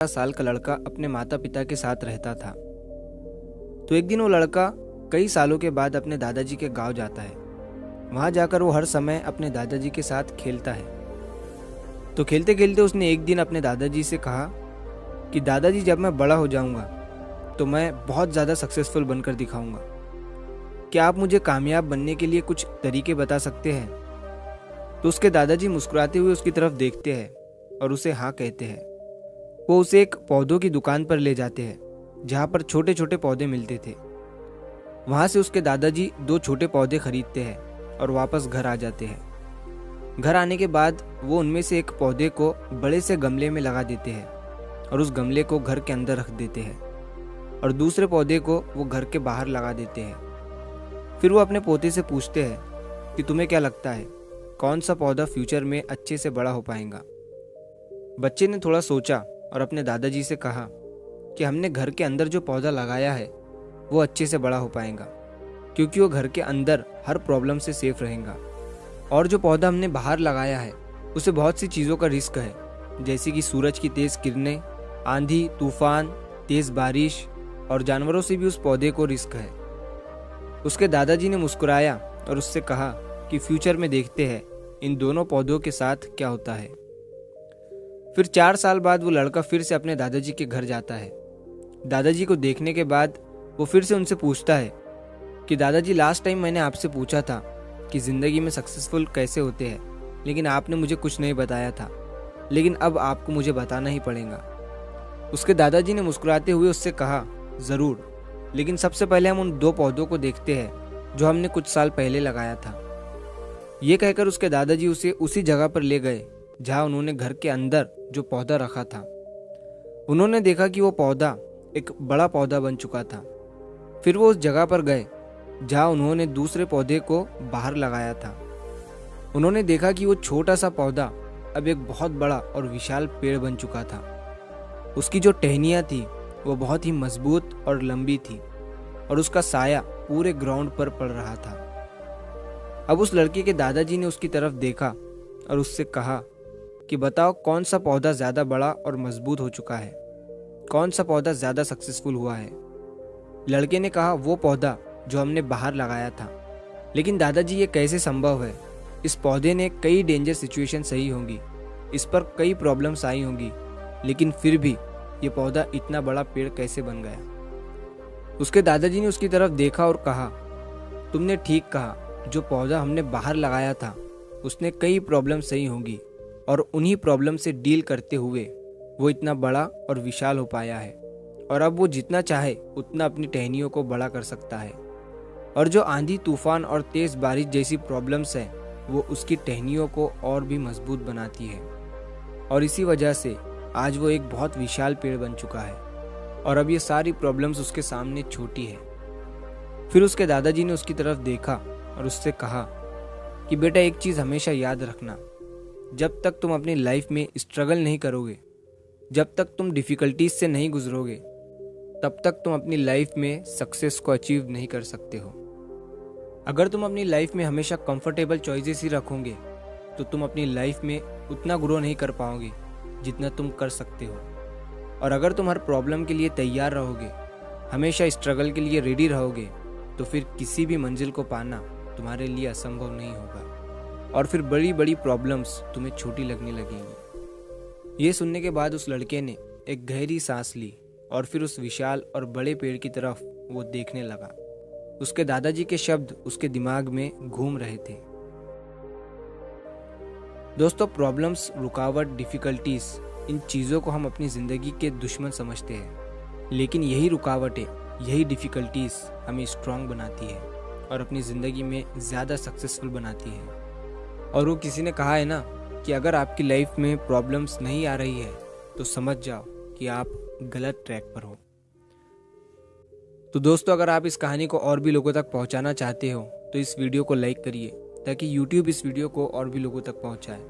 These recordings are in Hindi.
साल का लड़का अपने माता पिता के साथ रहता था। तो एक दिन वो लड़का कई सालों के बाद अपने दादाजी के गांव जाता है। वहां जाकर वो हर समय अपने दादाजी के साथ खेलता है। तो खेलते खेलते उसने एक दिन अपने दादाजी से कहा कि दादाजी, जब मैं बड़ा हो जाऊंगा तो मैं बहुत ज़्यादा सक्सेसफुल बनकर दिखाऊंगा। क्या आप मुझे कामयाब बनने के लिए कुछ तरीके बता सकते हैं? तो उसके दादाजी मुस्कुराते हुए उसकी तरफ देखते हैं और उसे हाँ कहते हैं। वो उसे एक पौधों की दुकान पर ले जाते हैं जहाँ पर छोटे छोटे पौधे मिलते थे। वहाँ से उसके दादाजी 2 छोटे पौधे खरीदते हैं और वापस घर आ जाते हैं। घर आने के बाद वो उनमें से एक पौधे को बड़े से गमले में लगा देते हैं और उस गमले को घर के अंदर रख देते हैं और दूसरे पौधे को वो घर के बाहर लगा देते हैं। फिर वो अपने पोते से पूछते हैं कि तुम्हें क्या लगता है, कौन सा पौधा फ्यूचर में अच्छे से बड़ा हो पाएगा? बच्चे ने थोड़ा सोचा और अपने दादाजी से कहा कि हमने घर के अंदर जो पौधा लगाया है वो अच्छे से बड़ा हो पाएगा, क्योंकि वो घर के अंदर हर प्रॉब्लम से सेफ रहेगा। और जो पौधा हमने बाहर लगाया है उसे बहुत सी चीज़ों का रिस्क है, जैसे कि सूरज की तेज़ किरणें, आंधी तूफान, तेज़ बारिश और जानवरों से भी उस पौधे को रिस्क है। उसके दादाजी ने मुस्कुराया और उससे कहा कि फ्यूचर में देखते हैं इन दोनों पौधों के साथ क्या होता है। फिर 4 साल बाद वो लड़का फिर से अपने दादाजी के घर जाता है। दादाजी को देखने के बाद वो फिर से उनसे पूछता है कि दादाजी, लास्ट टाइम मैंने आपसे पूछा था कि ज़िंदगी में सक्सेसफुल कैसे होते हैं, लेकिन आपने मुझे कुछ नहीं बताया था, लेकिन अब आपको मुझे बताना ही पड़ेगा। उसके दादाजी ने मुस्कुराते हुए उससे कहा, ज़रूर, लेकिन सबसे पहले हम उन 2 पौधों को देखते हैं जो हमने कुछ साल पहले लगाया था। ये कहकर उसके दादाजी उसे उसी जगह पर ले गए जहाँ उन्होंने घर के अंदर जो पौधा रखा था। उन्होंने देखा कि वो पौधा एक बड़ा पौधा बन चुका था। फिर वो उस जगह पर गए जहाँ उन्होंने दूसरे पौधे को बाहर लगाया था। उन्होंने देखा कि वो छोटा सा पौधा अब एक बहुत बड़ा और विशाल पेड़ बन चुका था। उसकी जो टहनियाँ थी वो बहुत ही मजबूत और लंबी थी और उसका साया पूरे ग्राउंड पर पड़ रहा था। अब उस लड़के के दादाजी ने उसकी तरफ देखा और उससे कहा कि बताओ, कौन सा पौधा ज़्यादा बड़ा और मजबूत हो चुका है, कौन सा पौधा ज़्यादा सक्सेसफुल हुआ है? लड़के ने कहा, वो पौधा जो हमने बाहर लगाया था। लेकिन दादाजी, ये कैसे संभव है? इस पौधे ने कई डेंजर सिचुएशन सही होंगी, इस पर कई प्रॉब्लम्स आई होंगी, लेकिन फिर भी ये पौधा इतना बड़ा पेड़ कैसे बन गया? उसके दादाजी ने उसकी तरफ देखा और कहा, तुमने ठीक कहा, जो पौधा हमने बाहर लगाया था उसने कई प्रॉब्लम सही होंगी और उन्हीं प्रॉब्लम से डील करते हुए वो इतना बड़ा और विशाल हो पाया है। और अब वो जितना चाहे उतना अपनी टहनियों को बड़ा कर सकता है। और जो आंधी तूफान और तेज़ बारिश जैसी प्रॉब्लम्स हैं वो उसकी टहनियों को और भी मजबूत बनाती है। और इसी वजह से आज वो एक बहुत विशाल पेड़ बन चुका है और अब ये सारी प्रॉब्लम्स उसके सामने छोटी है। फिर उसके दादाजी ने उसकी तरफ देखा और उससे कहा कि बेटा, एक चीज़ हमेशा याद रखना, जब तक तुम अपनी लाइफ में स्ट्रगल नहीं करोगे, जब तक तुम डिफ़िकल्टीज से नहीं गुजरोगे, तब तक तुम अपनी लाइफ में सक्सेस को अचीव नहीं कर सकते हो। अगर तुम अपनी लाइफ में हमेशा कंफर्टेबल चॉइसेस ही रखोगे तो तुम अपनी लाइफ में उतना ग्रो नहीं कर पाओगे जितना तुम कर सकते हो। और अगर तुम हर प्रॉब्लम के लिए तैयार रहोगे, हमेशा स्ट्रगल के लिए रेडी रहोगे, तो फिर किसी भी मंजिल को पाना तुम्हारे लिए असंभव नहीं होगा और फिर बड़ी बड़ी प्रॉब्लम्स तुम्हें छोटी लगने लगेंगी। ये सुनने के बाद उस लड़के ने एक गहरी सांस ली और फिर उस विशाल और बड़े पेड़ की तरफ वो देखने लगा। उसके दादाजी के शब्द उसके दिमाग में घूम रहे थे। दोस्तों, प्रॉब्लम्स, रुकावट, डिफ़िकल्टीज, इन चीज़ों को हम अपनी ज़िंदगी के दुश्मन समझते हैं, लेकिन यही रुकावटें, यही डिफ़िकल्टीज हमें स्ट्रांग बनाती है और अपनी ज़िंदगी में ज़्यादा सक्सेसफुल बनाती है। और वो किसी ने कहा है ना कि अगर आपकी लाइफ में प्रॉब्लम्स नहीं आ रही है तो समझ जाओ कि आप गलत ट्रैक पर हो। तो दोस्तों, अगर आप इस कहानी को और भी लोगों तक पहुंचाना चाहते हो तो इस वीडियो को लाइक करिए ताकि YouTube इस वीडियो को और भी लोगों तक पहुंचाए।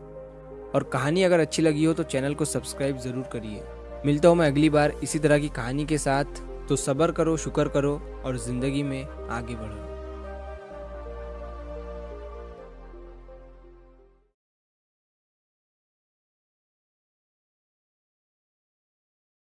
और कहानी अगर अच्छी लगी हो तो चैनल को सब्सक्राइब ज़रूर करिए। मिलता हूँ मैं अगली बार इसी तरह की कहानी के साथ। तो सब्र करो, शुक्र करो और ज़िंदगी में आगे बढ़ो।